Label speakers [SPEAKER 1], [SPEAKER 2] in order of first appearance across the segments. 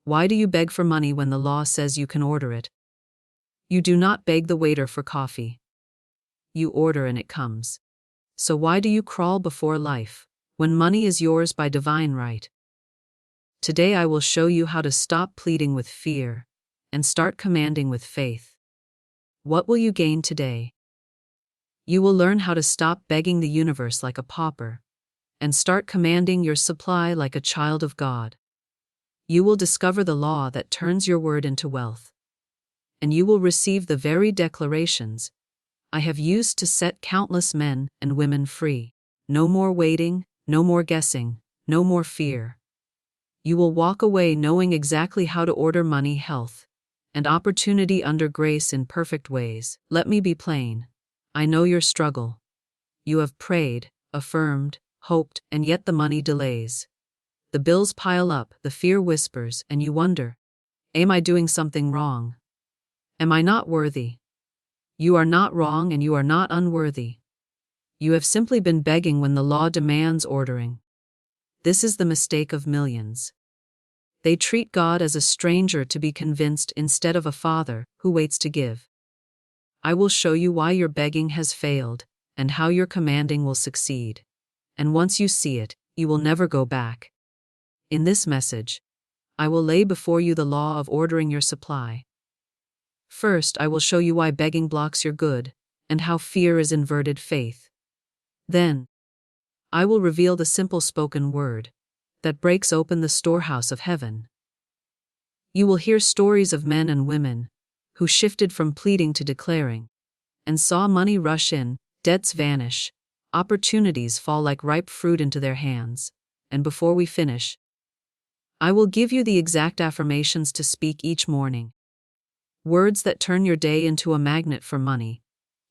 [SPEAKER 1] Why do you beg for money when the law says you can order it? You do not beg the waiter for coffee. You order and it comes. So why do you crawl before life, when money is yours by divine right? Today I will show you how to stop pleading with fear and start commanding with faith. What will you gain today? You will learn how to stop begging the universe like a pauper and start commanding your supply like a child of God. You will discover the law that turns your word into wealth. And you will receive the very declarations I have used to set countless men and women free. No more waiting, no more guessing, no more fear. You will walk away knowing exactly how to order money, health, and opportunity under grace in perfect ways. Let me be plain. I know your struggle. You have prayed, affirmed, hoped, and yet the money delays. The bills pile up, the fear whispers, and you wonder, am I doing something wrong? Am I not worthy? You are not wrong and you are not unworthy. You have simply been begging when the law demands ordering. This is the mistake of millions. They treat God as a stranger to be convinced instead of a father who waits to give. I will show you why your begging has failed and how your commanding will succeed. And once you see it, you will never go back. In this message, I will lay before you the law of ordering your supply. First, I will show you why begging blocks your good and how fear is inverted faith. Then, I will reveal the simple spoken word that breaks open the storehouse of heaven. You will hear stories of men and women who shifted from pleading to declaring and saw money rush in, debts vanish, opportunities fall like ripe fruit into their hands. And before we finish, I will give you the exact affirmations to speak each morning. Words that turn your day into a magnet for money,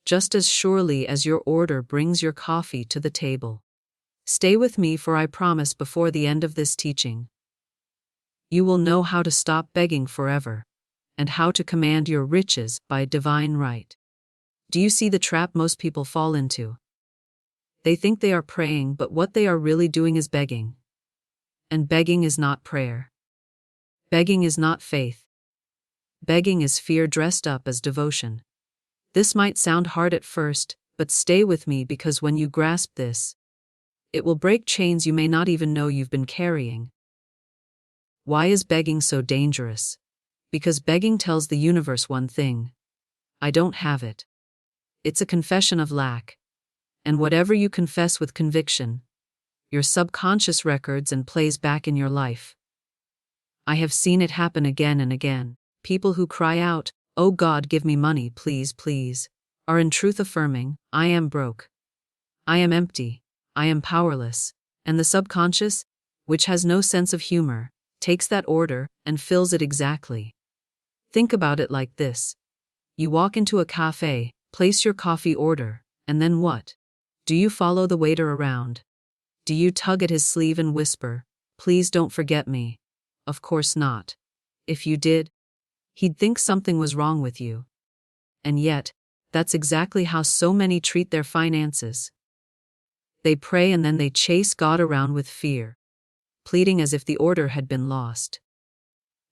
[SPEAKER 1] just as surely as your order brings your coffee to the table. Stay with me, for I promise before the end of this teaching, you will know how to stop begging forever and how to command your riches by divine right. Do you see the trap most people fall into? They think they are praying, but what they are really doing is begging. And begging is not prayer. Begging is not faith. Begging is fear dressed up as devotion. This might sound hard at first, but stay with me, because when you grasp this, it will break chains you may not even know you've been carrying. Why is begging so dangerous? Because begging tells the universe one thing: I don't have it. It's a confession of lack. And whatever you confess with conviction, your subconscious records and plays back in your life. I have seen it happen again and again. People who cry out, "Oh God, give me money, please, please," are in truth affirming, I am broke. I am empty. I am powerless. And the subconscious, which has no sense of humor, takes that order and fills it exactly. Think about it like this. You walk into a cafe, place your coffee order, and then what? Do you follow the waiter around? Do you tug at his sleeve and whisper, "Please don't forget me"? Of course not. If you did, he'd think something was wrong with you. And yet, that's exactly how so many treat their finances. They pray and then they chase God around with fear, pleading as if the order had been lost.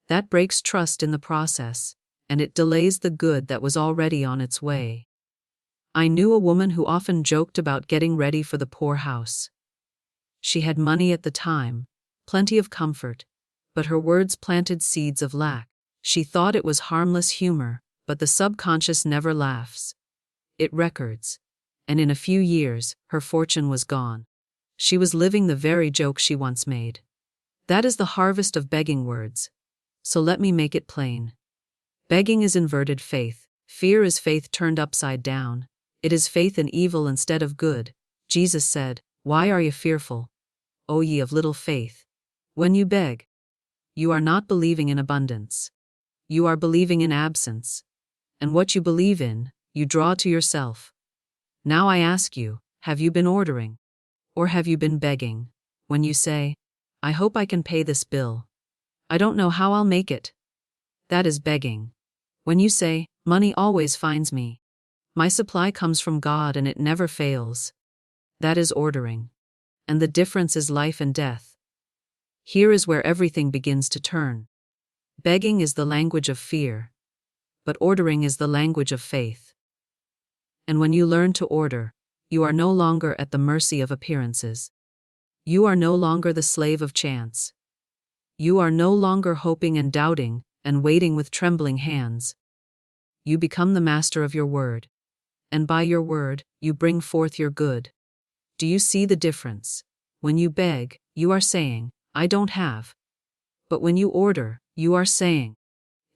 [SPEAKER 1] That breaks trust in the process, and it delays the good that was already on its way. I knew a woman who often joked about getting ready for the poor house. She had money at the time, plenty of comfort, but her words planted seeds of lack. She thought it was harmless humor, but the subconscious never laughs. It records. And in a few years, her fortune was gone. She was living the very joke she once made. That is the harvest of begging words. So let me make it plain. Begging is inverted faith. Fear is faith turned upside down. It is faith in evil instead of good. Jesus said, "Why are you fearful, O ye of little faith?" When you beg, you are not believing in abundance. You are believing in absence. And what you believe in, you draw to yourself. Now I ask you, have you been ordering? Or have you been begging? When you say, "I hope I can pay this bill. I don't know how I'll make it," that is begging. When you say, "Money always finds me. My supply comes from God and it never fails," that is ordering. And the difference is life and death. Here is where everything begins to turn. Begging is the language of fear, but ordering is the language of faith. And when you learn to order, you are no longer at the mercy of appearances. You are no longer the slave of chance. You are no longer hoping and doubting and waiting with trembling hands. You become the master of your word, and by your word, you bring forth your good. Do you see the difference? When you beg, you are saying, I don't have. But when you order, you are saying,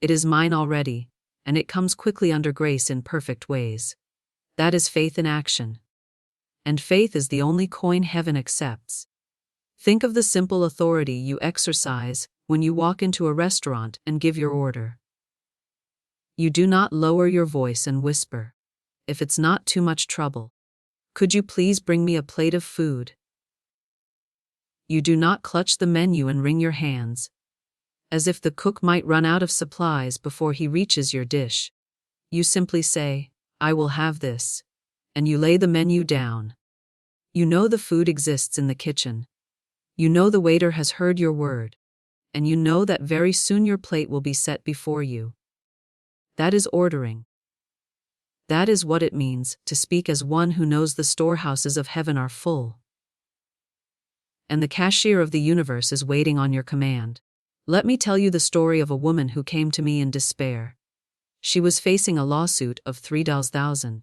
[SPEAKER 1] it is mine already, and it comes quickly under grace in perfect ways. That is faith in action. And faith is the only coin heaven accepts. Think of the simple authority you exercise when you walk into a restaurant and give your order. You do not lower your voice and whisper, if it's not too much trouble, could you please bring me a plate of food? You do not clutch the menu and wring your hands, as if the cook might run out of supplies before he reaches your dish. You simply say, I will have this, and you lay the menu down. You know the food exists in the kitchen. You know the waiter has heard your word, and you know that very soon your plate will be set before you. That is ordering. That is what it means to speak as one who knows the storehouses of heaven are full, and the cashier of the universe is waiting on your command. Let me tell you the story of a woman who came to me in despair. She was facing a lawsuit of $3,000.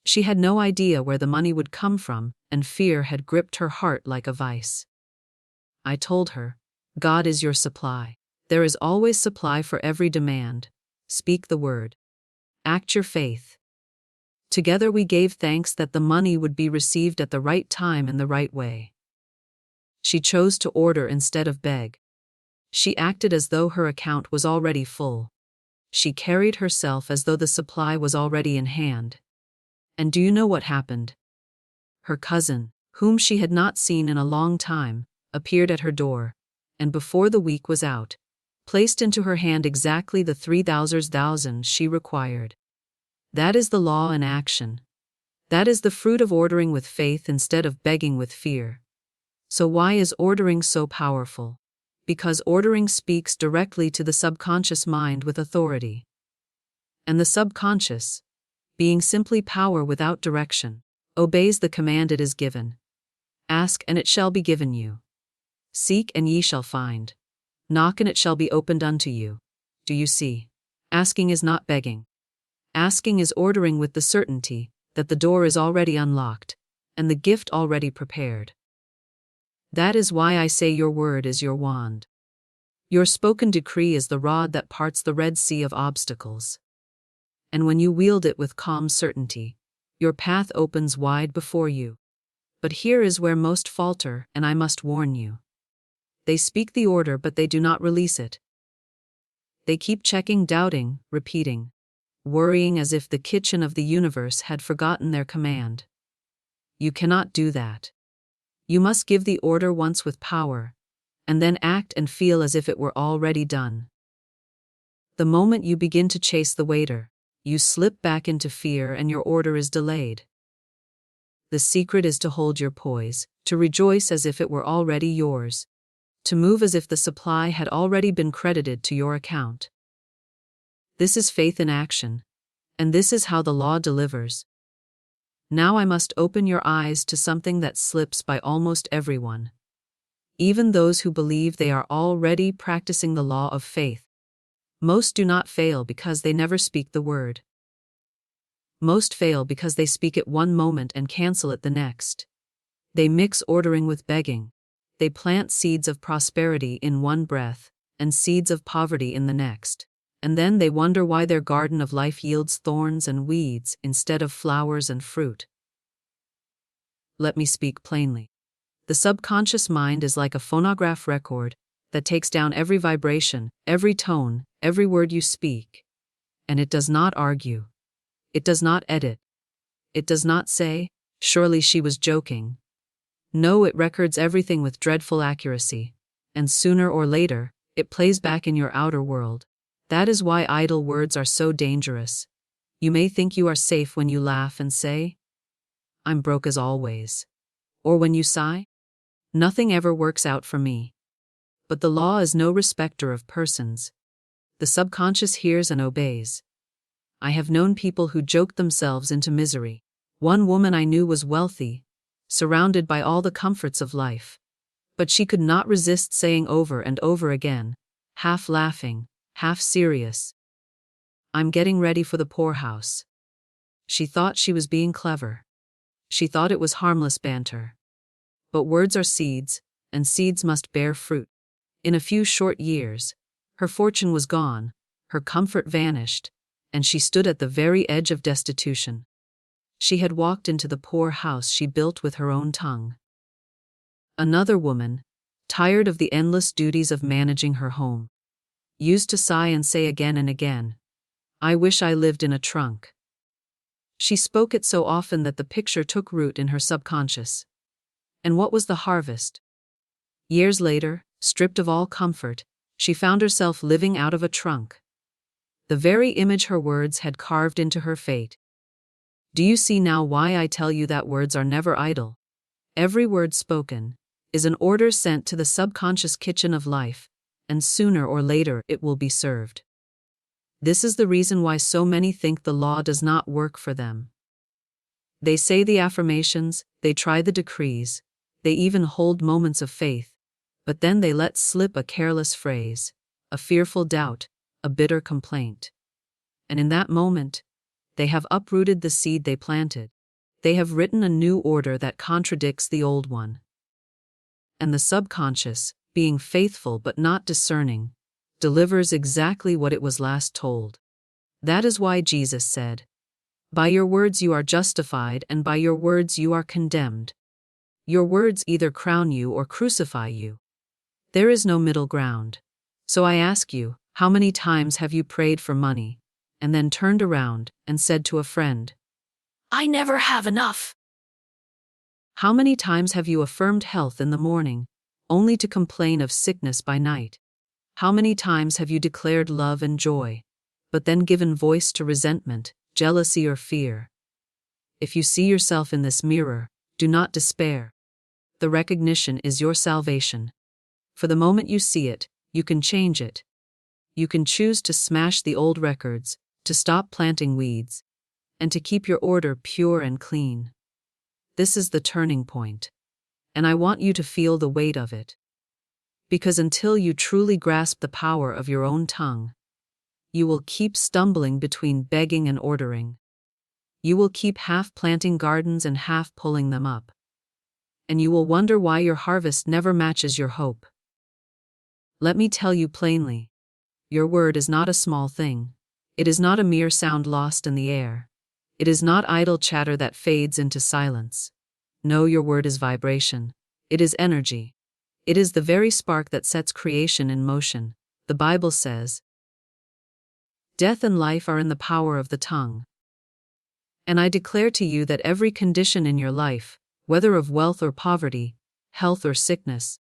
[SPEAKER 1] She had no idea where the money would come from, and fear had gripped her heart like a vice. I told her, God is your supply. There is always supply for every demand. Speak the word. Act your faith. Together we gave thanks that the money would be received at the right time in the right way. She chose to order instead of beg. She acted as though her account was already full. She carried herself as though the supply was already in hand. And do you know what happened? Her cousin, whom she had not seen in a long time, appeared at her door, and before the week was out, placed into her hand exactly the $3,000 she required. That is the law in action. That is the fruit of ordering with faith instead of begging with fear. So why is ordering so powerful? Because ordering speaks directly to the subconscious mind with authority. And the subconscious, being simply power without direction, obeys the command it is given. Ask and it shall be given you. Seek and ye shall find. Knock and it shall be opened unto you. Do you see? Asking is not begging. Asking is ordering with the certainty that the door is already unlocked, and the gift already prepared. That is why I say your word is your wand. Your spoken decree is the rod that parts the Red Sea of obstacles. And when you wield it with calm certainty, your path opens wide before you. But here is where most falter, and I must warn you. They speak the order, but they do not release it. They keep checking, doubting, repeating, worrying as if the kitchen of the universe had forgotten their command. You cannot do that. You must give the order once with power, and then act and feel as if it were already done. The moment you begin to chase the waiter, you slip back into fear and your order is delayed. The secret is to hold your poise, to rejoice as if it were already yours, to move as if the supply had already been credited to your account. This is faith in action, and this is how the law delivers. Now I must open your eyes to something that slips by almost everyone. Even those who believe they are already practicing the law of faith. Most do not fail because they never speak the word. Most fail because they speak it one moment and cancel it the next. They mix ordering with begging. They plant seeds of prosperity in one breath, and seeds of poverty in the next. And then they wonder why their garden of life yields thorns and weeds instead of flowers and fruit. Let me speak plainly. The subconscious mind is like a phonograph record that takes down every vibration, every tone, every word you speak. And it does not argue. It does not edit. It does not say, surely she was joking. No, it records everything with dreadful accuracy, and sooner or later, it plays back in your outer world. That is why idle words are so dangerous. You may think you are safe when you laugh and say, I'm broke as always. Or when you sigh, nothing ever works out for me. But the law is no respecter of persons. The subconscious hears and obeys. I have known people who joked themselves into misery. One woman I knew was wealthy, surrounded by all the comforts of life. But she could not resist saying over and over again, half laughing, half serious, "I'm getting ready for the poorhouse." She thought she was being clever. She thought it was harmless banter. But words are seeds, and seeds must bear fruit. In a few short years, her fortune was gone, her comfort vanished, and she stood at the very edge of destitution. She had walked into the poor house she built with her own tongue. Another woman, tired of the endless duties of managing her home, used to sigh and say again and again, "I wish I lived in a trunk." She spoke it so often that the picture took root in her subconscious. And what was the harvest? Years later, stripped of all comfort, she found herself living out of a trunk. The very image her words had carved into her fate. Do you see now why I tell you that words are never idle? Every word spoken is an order sent to the subconscious kitchen of life, and sooner or later it will be served. This is the reason why so many think the law does not work for them. They say the affirmations, they try the decrees, they even hold moments of faith, but then they let slip a careless phrase, a fearful doubt, a bitter complaint. And in that moment, they have uprooted the seed they planted. They have written a new order that contradicts the old one. And the subconscious, being faithful but not discerning, delivers exactly what it was last told. That is why Jesus said, "By your words you are justified, and by your words you are condemned." Your words either crown you or crucify you. There is no middle ground. So I ask you, how many times have you prayed for money, and then turned around and said to a friend, "I never have enough"? How many times have you affirmed health in the morning, only to complain of sickness by night? How many times have you declared love and joy, but then given voice to resentment, jealousy, or fear? If you see yourself in this mirror, do not despair. The recognition is your salvation. For the moment you see it, you can change it. You can choose to smash the old records, to stop planting weeds, and to keep your order pure and clean. This is the turning point. And I want you to feel the weight of it. Because until you truly grasp the power of your own tongue, you will keep stumbling between begging and ordering. You will keep half planting gardens and half pulling them up. And you will wonder why your harvest never matches your hope. Let me tell you plainly, your word is not a small thing. It is not a mere sound lost in the air. It is not idle chatter that fades into silence. No, your word is vibration. It is energy. It is the very spark that sets creation in motion. The Bible says, "Death and life are in the power of the tongue." And I declare to you that every condition in your life, whether of wealth or poverty, health or sickness,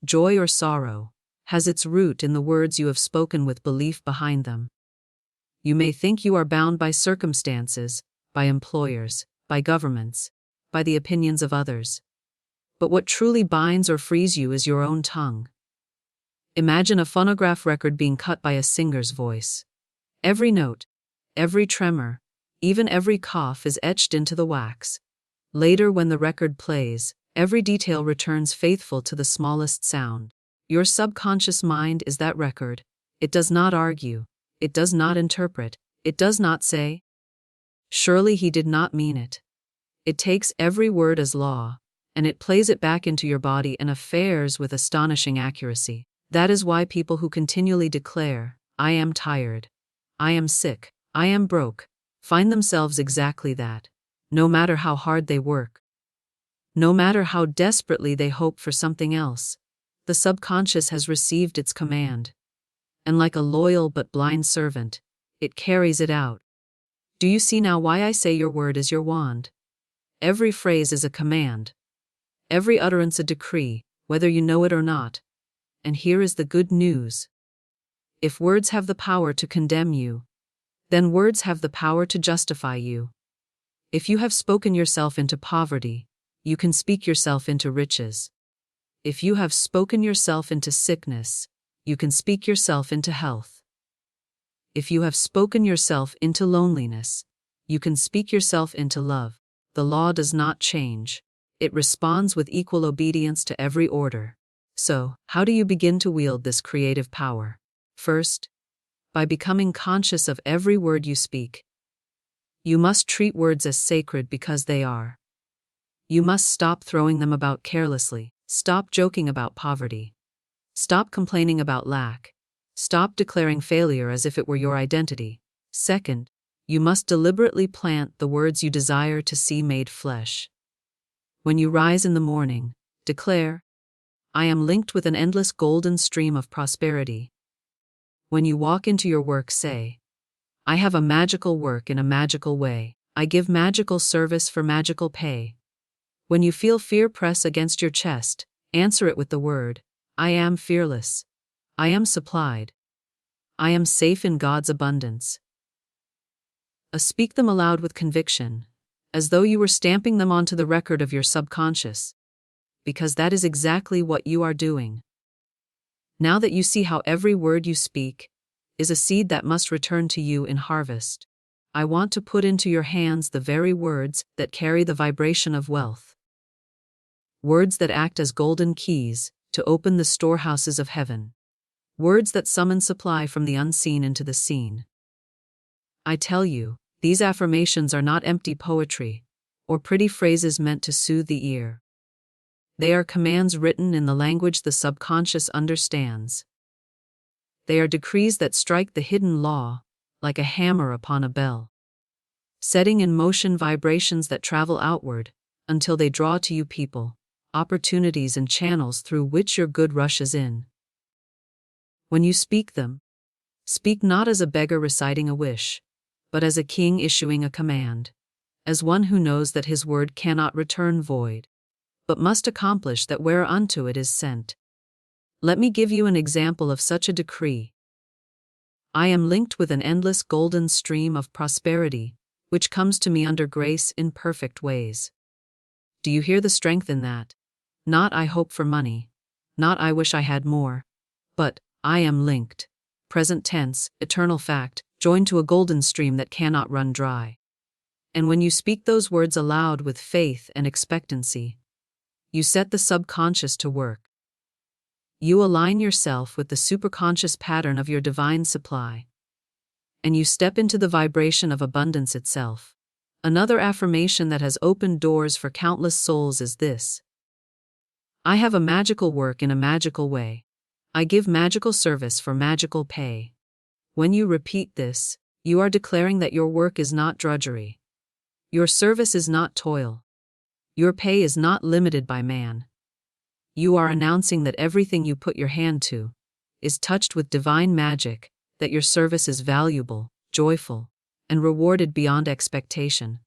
[SPEAKER 1] joy or sorrow, has its root in the words you have spoken with belief behind them. You may think you are bound by circumstances, by employers, by governments, by the opinions of others. But what truly binds or frees you is your own tongue. Imagine a phonograph record being cut by a singer's voice. Every note, every tremor, even every cough is etched into the wax. Later, when the record plays, every detail returns faithful to the smallest sound. Your subconscious mind is that record. It does not argue. It does not interpret. It does not say, "Surely he did not mean it." It takes every word as law, and it plays it back into your body and affairs with astonishing accuracy. That is why people who continually declare, "I am tired, I am sick, I am broke," find themselves exactly that, no matter how hard they work. No matter how desperately they hope for something else, the subconscious has received its command. And like a loyal but blind servant, it carries it out. Do you see now why I say your word is your wand? Every phrase is a command. Every utterance a decree, whether you know it or not. And here is the good news. If words have the power to condemn you, then words have the power to justify you. If you have spoken yourself into poverty, you can speak yourself into riches. If you have spoken yourself into sickness, you can speak yourself into health. If you have spoken yourself into loneliness, you can speak yourself into love. The law does not change. It responds with equal obedience to every order. So, how do you begin to wield this creative power? First, by becoming conscious of every word you speak. You must treat words as sacred because they are. You must stop throwing them about carelessly. Stop joking about poverty. Stop complaining about lack. Stop declaring failure as if it were your identity. Second, you must deliberately plant the words you desire to see made flesh. When you rise in the morning, declare, I am linked with an endless golden stream of prosperity. When you walk into your work, say, I have a magical work in a magical way. I give magical service for magical pay. When you feel fear press against your chest, answer it with the word, I am fearless. I am supplied. I am safe in God's abundance. Speak them aloud with conviction, as though you were stamping them onto the record of your subconscious, because that is exactly what you are doing. Now that you see how every word you speak is a seed that must return to you in harvest, I want to put into your hands the very words that carry the vibration of wealth. Words that act as golden keys to open the storehouses of heaven. Words that summon supply from the unseen into the seen. I tell you, these affirmations are not empty poetry or pretty phrases meant to soothe the ear. They are commands written in the language the subconscious understands. They are decrees that strike the hidden law like a hammer upon a bell, setting in motion vibrations that travel outward until they draw to you people, opportunities and channels through which your good rushes in. When you speak them, speak not as a beggar reciting a wish, but as a king issuing a command, as one who knows that his word cannot return void, but must accomplish that whereunto it is sent. Let me give you an example of such a decree. I am linked with an endless golden stream of prosperity, which comes to me under grace in perfect ways. Do you hear the strength in that? Not I hope for money, not I wish I had more, but I am linked, present tense, eternal fact, joined to a golden stream that cannot run dry. And when you speak those words aloud with faith and expectancy, you set the subconscious to work. You align yourself with the superconscious pattern of your divine supply, and you step into the vibration of abundance itself. Another affirmation that has opened doors for countless souls is this: I have a magical work in a magical way. I give magical service for magical pay. When you repeat this, you are declaring that your work is not drudgery. Your service is not toil. Your pay is not limited by man. You are announcing that everything you put your hand to is touched with divine magic, that your service is valuable, joyful, and rewarded beyond expectation.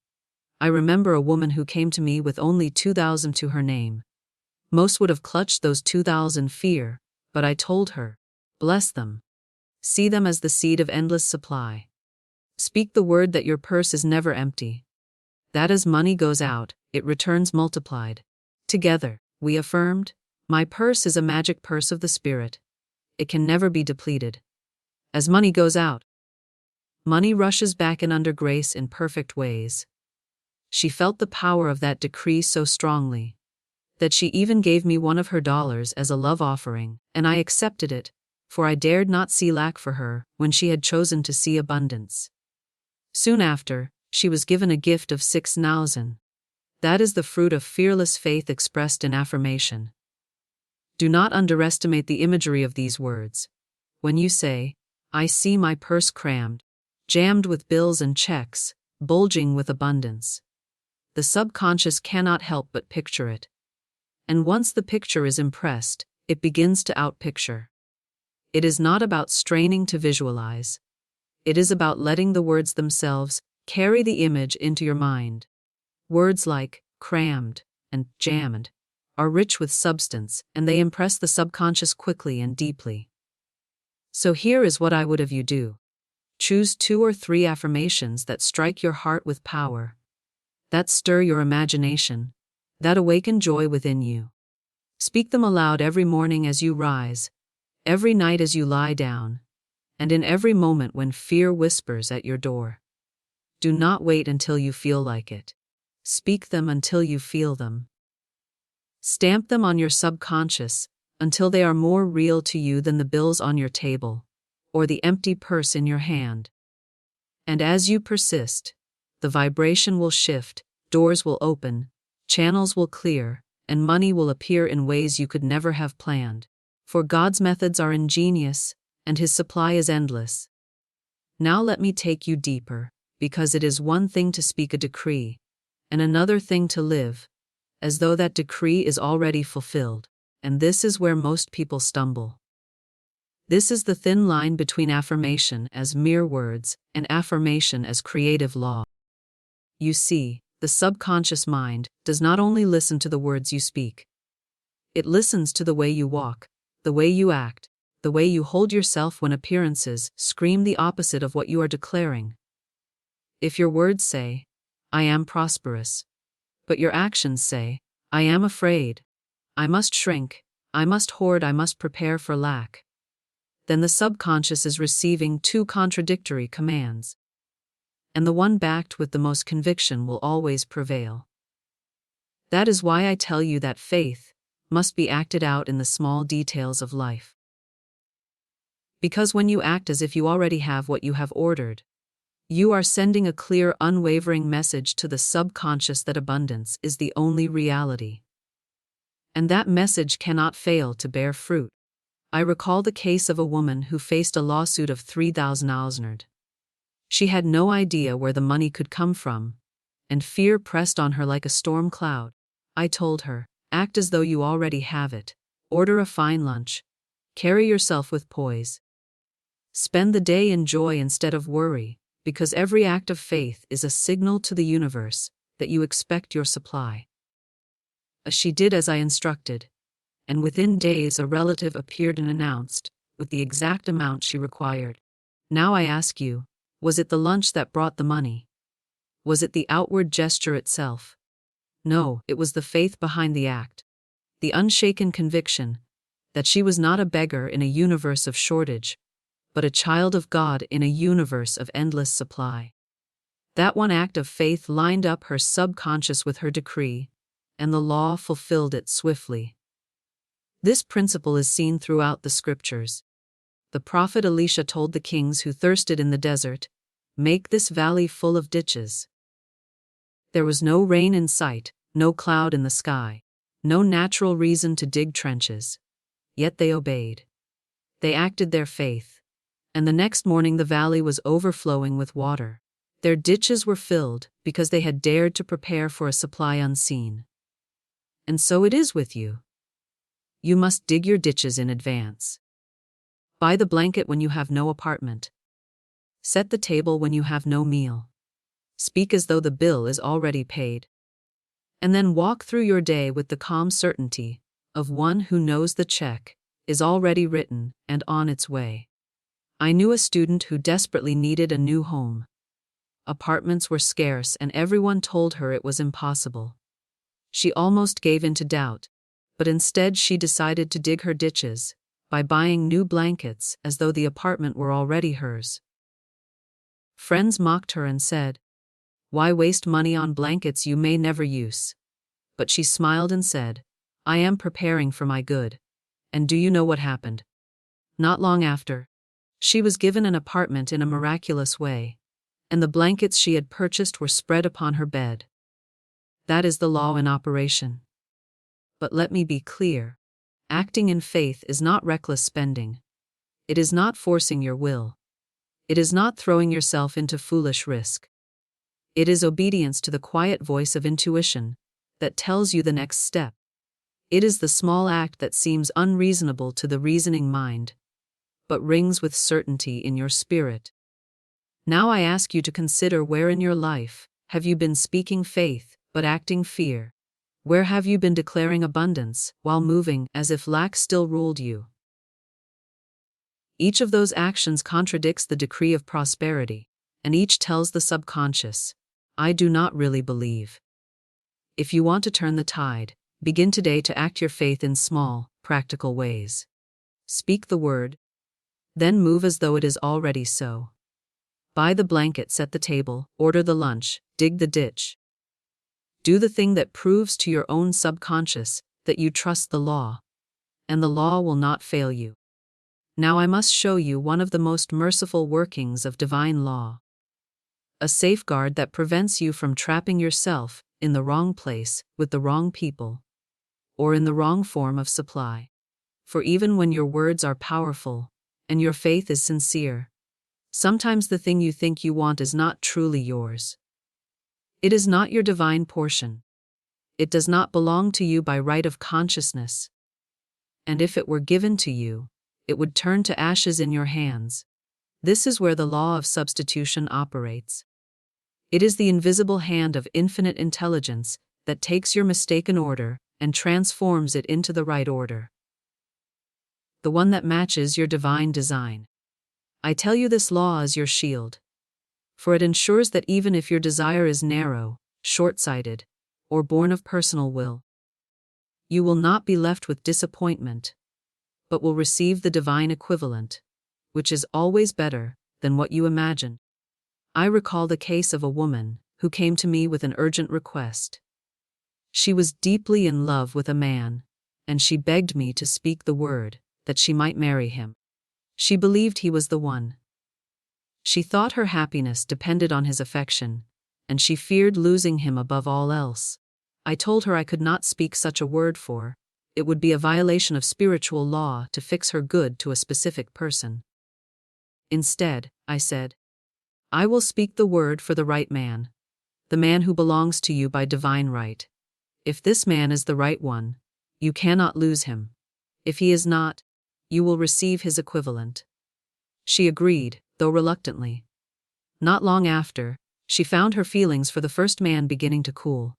[SPEAKER 1] I remember a woman who came to me with only 2,000 to her name. Most would have clutched those 2,000 fear, but I told her, bless them. See them as the seed of endless supply. Speak the word that your purse is never empty. That as money goes out, it returns multiplied. Together, we affirmed, my purse is a magic purse of the spirit. It can never be depleted. As money goes out, money rushes back in under grace in perfect ways. She felt the power of that decree so strongly that she even gave me one of her dollars as a love offering, and I accepted it, for I dared not see lack for her when she had chosen to see abundance. Soon after, she was given a gift of 6,000. That is the fruit of fearless faith expressed in affirmation. Do not underestimate the imagery of these words. When you say, I see my purse crammed, jammed with bills and checks, bulging with abundance, the subconscious cannot help but picture it. And once the picture is impressed, it begins to outpicture. It is not about straining to visualize. It is about letting the words themselves carry the image into your mind. Words like crammed and jammed are rich with substance, and they impress the subconscious quickly and deeply. So here is what I would have you do. Choose 2 or 3 affirmations that strike your heart with power, that stir your imagination, that awaken joy within you. Speak them aloud every morning as you rise, every night as you lie down, and in every moment when fear whispers at your door. Do not wait until you feel like it. Speak them until you feel them. Stamp them on your subconscious until they are more real to you than the bills on your table or the empty purse in your hand. And as you persist, the vibration will shift, doors will open, channels will clear, and money will appear in ways you could never have planned. For God's methods are ingenious, and His supply is endless. Now let me take you deeper, because it is one thing to speak a decree, and another thing to live, as though that decree is already fulfilled, and this is where most people stumble. This is the thin line between affirmation as mere words and affirmation as creative law. You see, the subconscious mind does not only listen to the words you speak. It listens to the way you walk, the way you act, the way you hold yourself when appearances scream the opposite of what you are declaring. If your words say, "I am prosperous," but your actions say, "I am afraid, I must shrink, I must hoard, I must prepare for lack," then the subconscious is receiving two contradictory commands. And the one backed with the most conviction will always prevail. That is why I tell you that faith must be acted out in the small details of life. Because when you act as if you already have what you have ordered, you are sending a clear, unwavering message to the subconscious that abundance is the only reality. And that message cannot fail to bear fruit. I recall the case of a woman who faced a lawsuit of 3,000 Ausnard. She had no idea where the money could come from, and fear pressed on her like a storm cloud. I told her, act as though you already have it, order a fine lunch, carry yourself with poise. Spend the day in joy instead of worry, because every act of faith is a signal to the universe that you expect your supply. She did as I instructed, and within days a relative appeared and announced, with the exact amount she required. Now I ask you, was it the lunch that brought the money? Was it the outward gesture itself? No, it was the faith behind the act. The unshaken conviction that she was not a beggar in a universe of shortage, but a child of God in a universe of endless supply. That one act of faith lined up her subconscious with her decree, and the law fulfilled it swiftly. This principle is seen throughout the scriptures. The prophet Elisha told the kings who thirsted in the desert, "Make this valley full of ditches." There was no rain in sight, no cloud in the sky, no natural reason to dig trenches. Yet they obeyed. They acted their faith. And the next morning the valley was overflowing with water. Their ditches were filled because they had dared to prepare for a supply unseen. And so it is with you. You must dig your ditches in advance. Buy the blanket when you have no apartment. Set the table when you have no meal. Speak as though the bill is already paid. And then walk through your day with the calm certainty of one who knows the check is already written and on its way. I knew a student who desperately needed a new home. Apartments were scarce and everyone told her it was impossible. She almost gave in to doubt, but instead she decided to dig her ditches by buying new blankets as though the apartment were already hers. Friends mocked her and said, "Why waste money on blankets you may never use?" But she smiled and said, "I am preparing for my good." And do you know what happened? Not long after, she was given an apartment in a miraculous way, and the blankets she had purchased were spread upon her bed. That is the law in operation. But let me be clear. Acting in faith is not reckless spending. It is not forcing your will. It is not throwing yourself into foolish risk. It is obedience to the quiet voice of intuition that tells you the next step. It is the small act that seems unreasonable to the reasoning mind, but rings with certainty in your spirit. Now I ask you to consider where in your life have you been speaking faith but acting fear? Where have you been declaring abundance while moving as if lack still ruled you? Each of those actions contradicts the decree of prosperity, and each tells the subconscious, "I do not really believe." If you want to turn the tide, begin today to act your faith in small, practical ways. Speak the word. Then move as though it is already so. Buy the blanket, set the table, order the lunch, dig the ditch. Do the thing that proves to your own subconscious that you trust the law, and the law will not fail you. Now I must show you one of the most merciful workings of divine law. A safeguard that prevents you from trapping yourself in the wrong place with the wrong people, or in the wrong form of supply. For even when your words are powerful, and your faith is sincere, sometimes the thing you think you want is not truly yours. It is not your divine portion. It does not belong to you by right of consciousness. And if it were given to you, it would turn to ashes in your hands. This is where the law of substitution operates. It is the invisible hand of infinite intelligence that takes your mistaken order and transforms it into the right order, the one that matches your divine design. I tell you this law as your shield, for it ensures that even if your desire is narrow, short-sighted, or born of personal will, you will not be left with disappointment, but will receive the divine equivalent, which is always better than what you imagine. I recall the case of a woman who came to me with an urgent request. She was deeply in love with a man, and she begged me to speak the word that she might marry him. She believed he was the one. She thought her happiness depended on his affection, and she feared losing him above all else. I told her I could not speak such a word, for it would be a violation of spiritual law to fix her good to a specific person. Instead, I said, I will speak the word for the right man, the man who belongs to you by divine right. If this man is the right one, you cannot lose him. If he is not, you will receive his equivalent. She agreed, though reluctantly. Not long after, she found her feelings for the first man beginning to cool.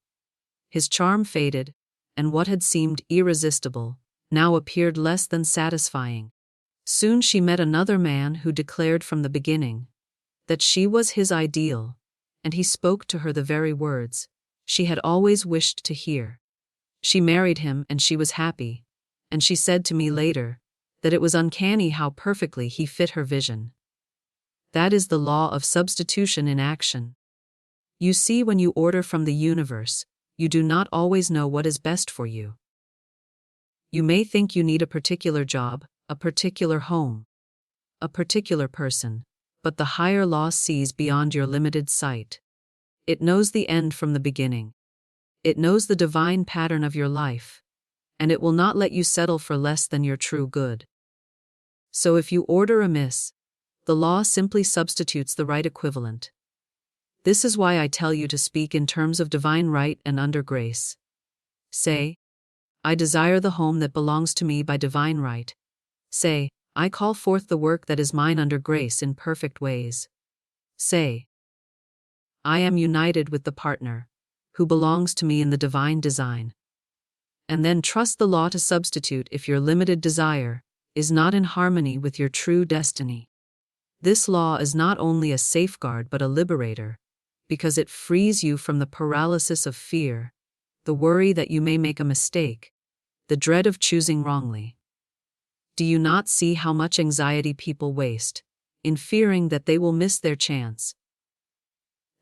[SPEAKER 1] His charm faded, and what had seemed irresistible now appeared less than satisfying. Soon she met another man who declared from the beginning that she was his ideal, and he spoke to her the very words she had always wished to hear. She married him and she was happy, and she said to me later that it was uncanny how perfectly he fit her vision. That is the law of substitution in action. You see, when you order from the universe, you do not always know what is best for you. You may think you need a particular job, a particular home, a particular person, but the higher law sees beyond your limited sight. It knows the end from the beginning. It knows the divine pattern of your life, and it will not let you settle for less than your true good. So if you order amiss, the law simply substitutes the right equivalent. This is why I tell you to speak in terms of divine right and under grace. Say, I desire the home that belongs to me by divine right. Say, I call forth the work that is mine under grace in perfect ways. Say, I am united with the partner who belongs to me in the divine design. And then trust the law to substitute if your limited desire is not in harmony with your true destiny. This law is not only a safeguard but a liberator, because it frees you from the paralysis of fear, the worry that you may make a mistake, the dread of choosing wrongly. Do you not see how much anxiety people waste in fearing that they will miss their chance,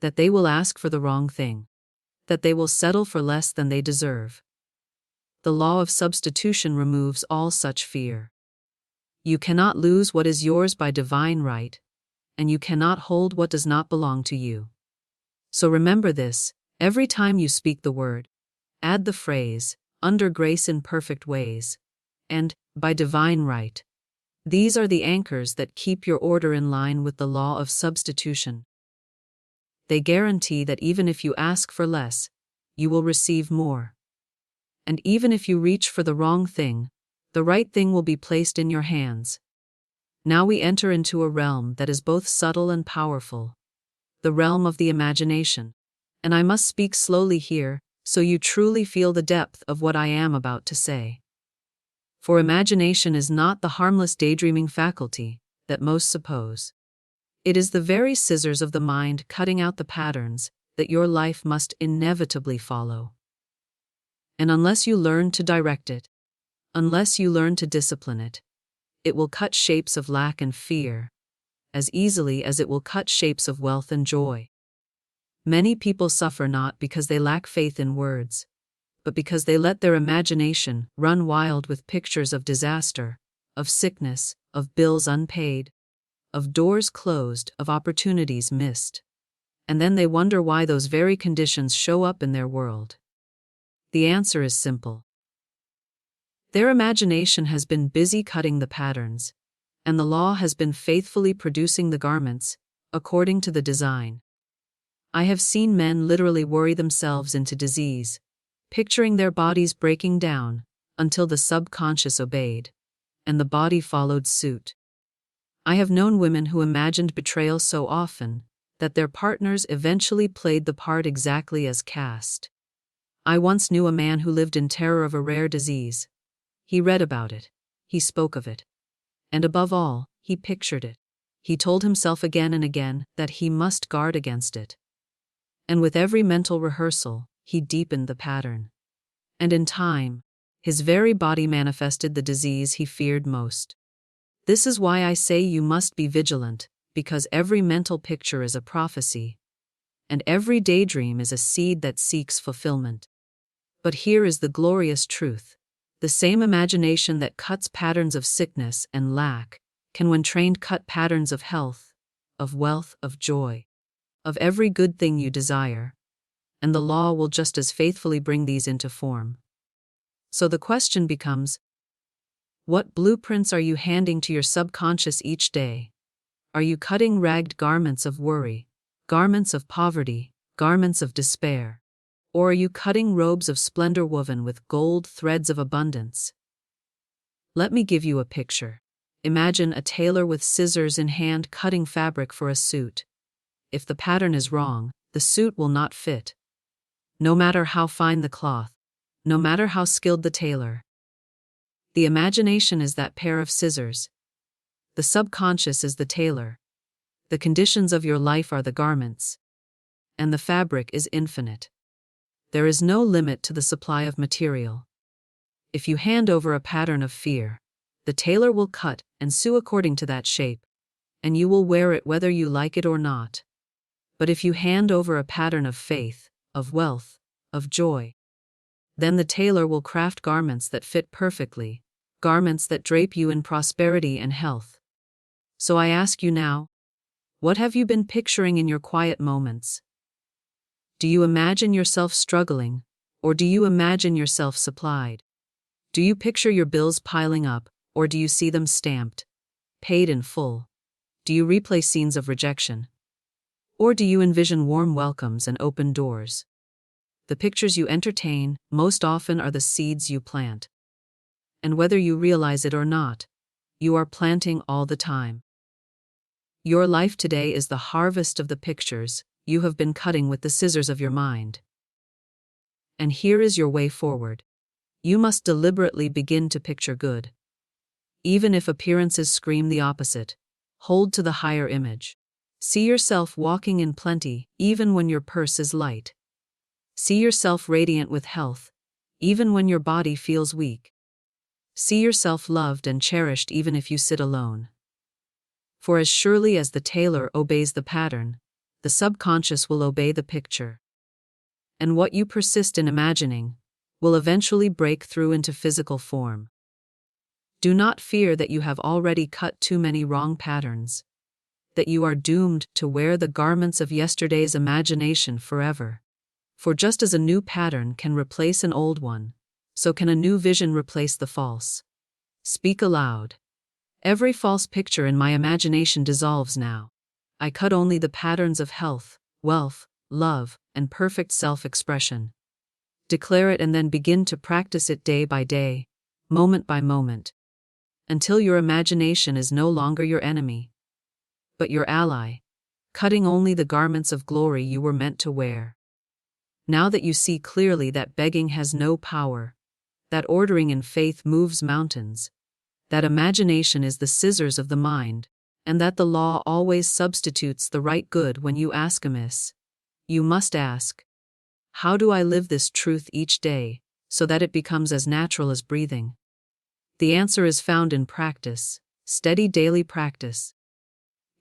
[SPEAKER 1] that they will ask for the wrong thing, that they will settle for less than they deserve? The law of substitution removes all such fear. You cannot lose what is yours by divine right, and you cannot hold what does not belong to you. So remember this, every time you speak the word, add the phrase, under grace in perfect ways, and, by divine right. These are the anchors that keep your order in line with the law of substitution. They guarantee that even if you ask for less, you will receive more. And even if you reach for the wrong thing, the right thing will be placed in your hands. Now we enter into a realm that is both subtle and powerful, the realm of the imagination. And I must speak slowly here, so you truly feel the depth of what I am about to say. For imagination is not the harmless daydreaming faculty that most suppose. It is the very scissors of the mind cutting out the patterns that your life must inevitably follow. And unless you learn to direct it, unless you learn to discipline it, It will cut shapes of lack and fear, as easily as it will cut shapes of wealth and joy. Many people suffer not because they lack faith in words, but because they let their imagination run wild with pictures of disaster, of sickness, of bills unpaid, of doors closed, of opportunities missed. And then they wonder why those very conditions show up in their world. The answer is simple. Their imagination has been busy cutting the patterns, and the law has been faithfully producing the garments, according to the design. I have seen men literally worry themselves into disease, picturing their bodies breaking down, until the subconscious obeyed, and the body followed suit. I have known women who imagined betrayal so often that their partners eventually played the part exactly as cast. I once knew a man who lived in terror of a rare disease. He read about it, he spoke of it, and above all, he pictured it. He told himself again and again that he must guard against it. And with every mental rehearsal, he deepened the pattern. And in time, his very body manifested the disease he feared most. This is why I say you must be vigilant, because every mental picture is a prophecy, and every daydream is a seed that seeks fulfillment. But here is the glorious truth. The same imagination that cuts patterns of sickness and lack can, when trained, cut patterns of health, of wealth, of joy, of every good thing you desire, and the law will just as faithfully bring these into form. So the question becomes, what blueprints are you handing to your subconscious each day? Are you cutting ragged garments of worry, garments of poverty, garments of despair? Or are you cutting robes of splendor woven with gold threads of abundance? Let me give you a picture. Imagine a tailor with scissors in hand cutting fabric for a suit. If the pattern is wrong, the suit will not fit. No matter how fine the cloth, no matter how skilled the tailor. The imagination is that pair of scissors. The subconscious is the tailor. The conditions of your life are the garments. And the fabric is infinite. There is no limit to the supply of material. If you hand over a pattern of fear, the tailor will cut and sew according to that shape, and you will wear it whether you like it or not. But if you hand over a pattern of faith, of wealth, of joy, then the tailor will craft garments that fit perfectly, garments that drape you in prosperity and health. So I ask you now, what have you been picturing in your quiet moments? Do you imagine yourself struggling, or do you imagine yourself supplied? Do you picture your bills piling up, or do you see them stamped, paid in full? Do you replay scenes of rejection? Or do you envision warm welcomes and open doors? The pictures you entertain most often are the seeds you plant. And whether you realize it or not, you are planting all the time. Your life today is the harvest of the pictures you have been cutting with the scissors of your mind. And here is your way forward. You must deliberately begin to picture good. Even if appearances scream the opposite, hold to the higher image. See yourself walking in plenty, even when your purse is light. See yourself radiant with health, even when your body feels weak. See yourself loved and cherished even if you sit alone. For as surely as the tailor obeys the pattern, the subconscious will obey the picture. And what you persist in imagining will eventually break through into physical form. Do not fear that you have already cut too many wrong patterns, that you are doomed to wear the garments of yesterday's imagination forever. For just as a new pattern can replace an old one, so can a new vision replace the false. Speak aloud. Every false picture in my imagination dissolves now. I cut only the patterns of health, wealth, love, and perfect self-expression. Declare it and then begin to practice it day by day, moment by moment, until your imagination is no longer your enemy, but your ally, cutting only the garments of glory you were meant to wear. Now that you see clearly that begging has no power, that ordering in faith moves mountains, that imagination is the scissors of the mind, and that the law always substitutes the right good when you ask amiss, you must ask, how do I live this truth each day, so that it becomes as natural as breathing? The answer is found in practice, steady daily practice.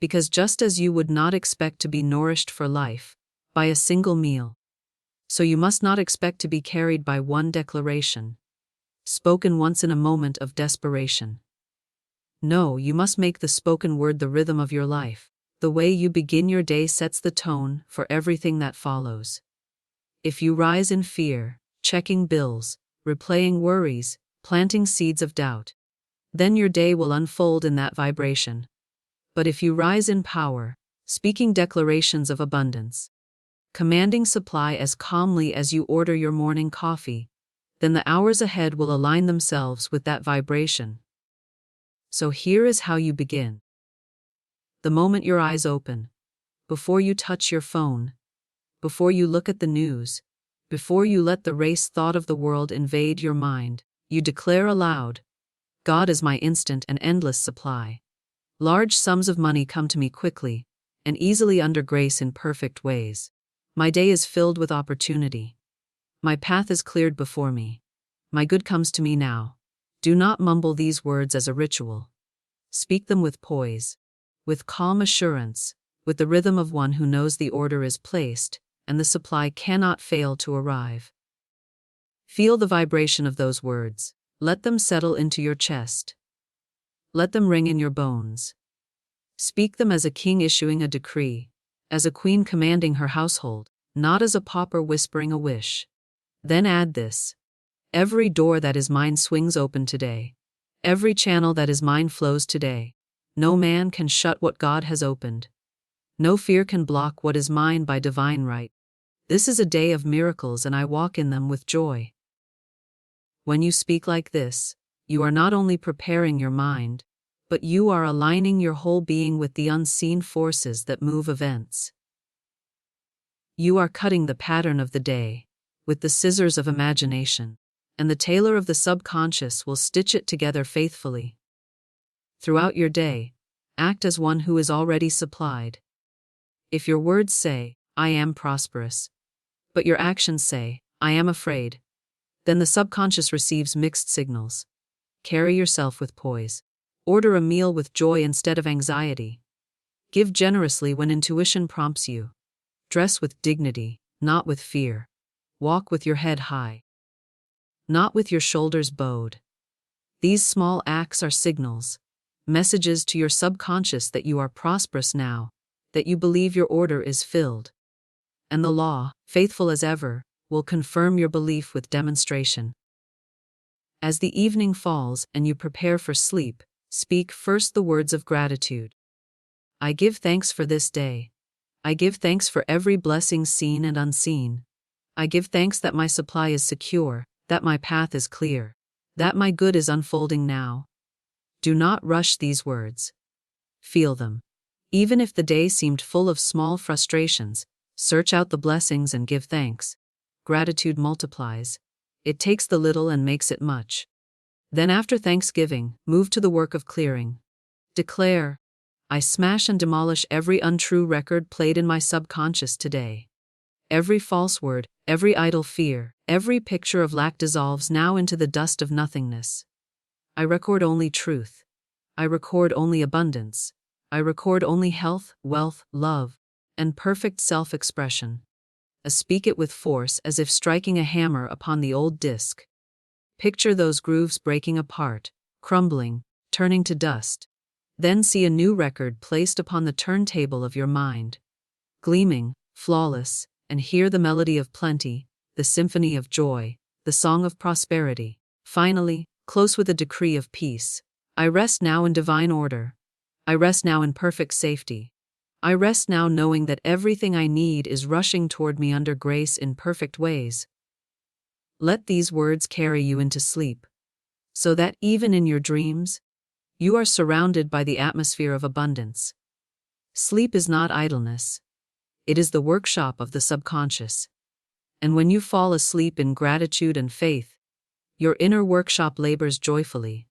[SPEAKER 1] Because just as you would not expect to be nourished for life by a single meal, so you must not expect to be carried by one declaration, spoken once in a moment of desperation. No, you must make the spoken word the rhythm of your life. The way you begin your day sets the tone for everything that follows. If you rise in fear, checking bills, replaying worries, planting seeds of doubt, then your day will unfold in that vibration. But if you rise in power, speaking declarations of abundance, commanding supply as calmly as you order your morning coffee, then the hours ahead will align themselves with that vibration. So here is how you begin. The moment your eyes open, before you touch your phone, before you look at the news, before you let the race thought of the world invade your mind, you declare aloud, God is my instant and endless supply. Large sums of money come to me quickly and easily under grace in perfect ways. My day is filled with opportunity. My path is cleared before me. My good comes to me now. Do not mumble these words as a ritual. Speak them with poise, with calm assurance, with the rhythm of one who knows the order is placed and the supply cannot fail to arrive. Feel the vibration of those words. Let them settle into your chest. Let them ring in your bones. Speak them as a king issuing a decree, as a queen commanding her household, not as a pauper whispering a wish. Then add this. Every door that is mine swings open today. Every channel that is mine flows today. No man can shut what God has opened. No fear can block what is mine by divine right. This is a day of miracles and I walk in them with joy. When you speak like this, you are not only preparing your mind, but you are aligning your whole being with the unseen forces that move events. You are cutting the pattern of the day with the scissors of imagination, and the tailor of the subconscious will stitch it together faithfully. Throughout your day, act as one who is already supplied. If your words say, I am prosperous, but your actions say, I am afraid, then the subconscious receives mixed signals. Carry yourself with poise. Order a meal with joy instead of anxiety. Give generously when intuition prompts you. Dress with dignity, not with fear. Walk with your head high, not with your shoulders bowed. These small acts are signals, messages to your subconscious that you are prosperous now, that you believe your order is filled. And the law, faithful as ever, will confirm your belief with demonstration. As the evening falls and you prepare for sleep, speak first the words of gratitude. I give thanks for this day. I give thanks for every blessing seen and unseen. I give thanks that my supply is secure, that my path is clear, that my good is unfolding now. Do not rush these words. Feel them. Even if the day seemed full of small frustrations, search out the blessings and give thanks. Gratitude multiplies. It takes the little and makes it much. Then after thanksgiving, move to the work of clearing. Declare, I smash and demolish every untrue record played in my subconscious today. Every false word, every idle fear, every picture of lack dissolves now into the dust of nothingness. I record only truth. I record only abundance. I record only health, wealth, love, and perfect self-expression. I speak it with force as if striking a hammer upon the old disc. Picture those grooves breaking apart, crumbling, turning to dust. Then see a new record placed upon the turntable of your mind. Gleaming, flawless, and hear the melody of plenty, the symphony of joy, the song of prosperity. Finally, close with a decree of peace. I rest now in divine order. I rest now in perfect safety. I rest now knowing that everything I need is rushing toward me under grace in perfect ways. Let these words carry you into sleep, so that even in your dreams, you are surrounded by the atmosphere of abundance. Sleep is not idleness. It is the workshop of the subconscious. And when you fall asleep in gratitude and faith, your inner workshop labors joyfully,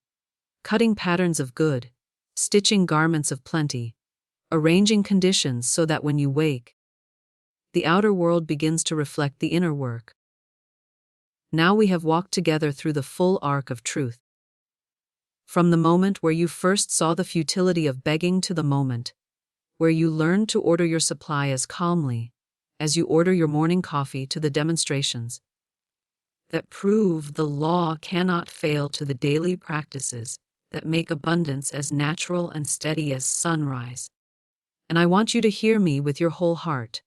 [SPEAKER 1] cutting patterns of good, stitching garments of plenty, arranging conditions so that when you wake, the outer world begins to reflect the inner work. Now we have walked together through the full arc of truth. From the moment where you first saw the futility of begging to the moment where you learned to order your supply as calmly as you order your morning coffee, to the demonstrations that prove the law cannot fail, to the daily practices that make abundance as natural and steady as sunrise. And I want you to hear me with your whole heart.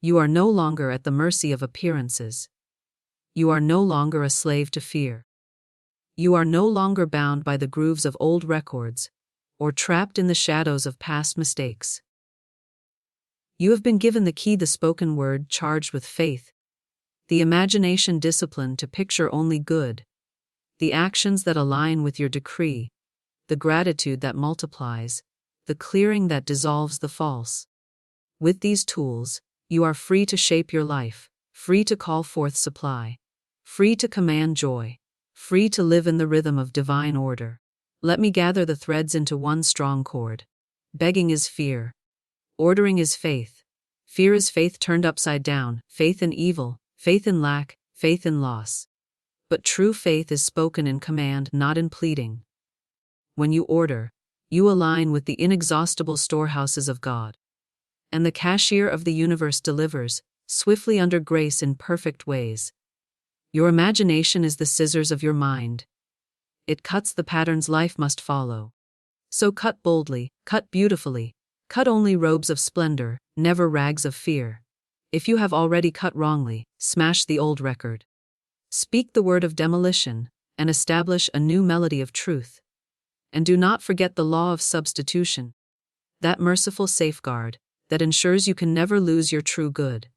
[SPEAKER 1] You are no longer at the mercy of appearances. You are no longer a slave to fear. You are no longer bound by the grooves of old records, or trapped in the shadows of past mistakes. You have been given the key, the spoken word charged with faith, the imagination disciplined to picture only good, the actions that align with your decree, the gratitude that multiplies, the clearing that dissolves the false. With these tools, you are free to shape your life, free to call forth supply, free to command joy, free to live in the rhythm of divine order. Let me gather the threads into one strong cord. Begging is fear. Ordering is faith. Fear is faith turned upside down, faith in evil, faith in lack, faith in loss. But true faith is spoken in command, not in pleading. When you order, you align with the inexhaustible storehouses of God. And the cashier of the universe delivers, swiftly under grace in perfect ways. Your imagination is the scissors of your mind. It cuts the patterns life must follow. So cut boldly, cut beautifully, cut only robes of splendor, never rags of fear. If you have already cut wrongly, smash the old record. Speak the word of demolition, and establish a new melody of truth. And do not forget the law of substitution, that merciful safeguard that ensures you can never lose your true good.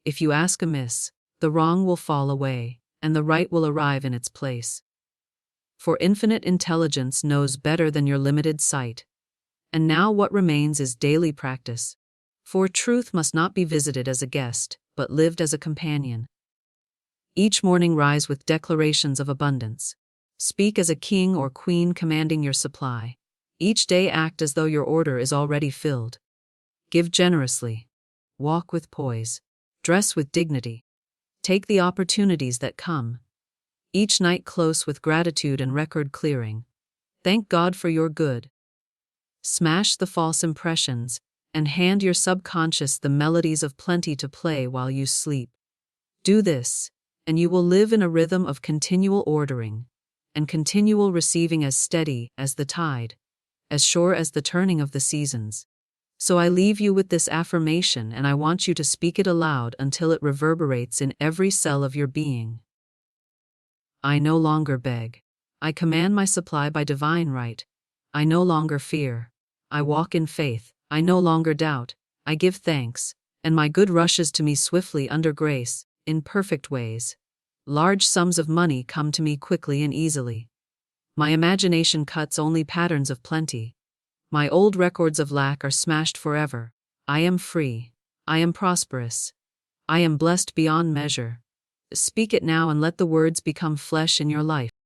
[SPEAKER 1] If you ask amiss, the wrong will fall away, and the right will arrive in its place. For infinite intelligence knows better than your limited sight. And now what remains is daily practice. For truth must not be visited as a guest, but lived as a companion. Each morning rise with declarations of abundance. Speak as a king or queen commanding your supply. Each day act as though your order is already filled. Give generously. Walk with poise. Dress with dignity. Take the opportunities that come. Each night close with gratitude and record clearing. Thank God for your good. Smash the false impressions, and hand your subconscious the melodies of plenty to play while you sleep. Do this, and you will live in a rhythm of continual ordering, and continual receiving, as steady as the tide, as sure as the turning of the seasons. So I leave you with this affirmation, and I want you to speak it aloud until it reverberates in every cell of your being. I no longer beg. I command my supply by divine right. I no longer fear. I walk in faith. I no longer doubt. I give thanks, and my good rushes to me swiftly under grace, in perfect ways. Large sums of money come to me quickly and easily. My imagination cuts only patterns of plenty. My old records of lack are smashed forever. I am free. I am prosperous. I am blessed beyond measure. Speak it now and let the words become flesh in your life.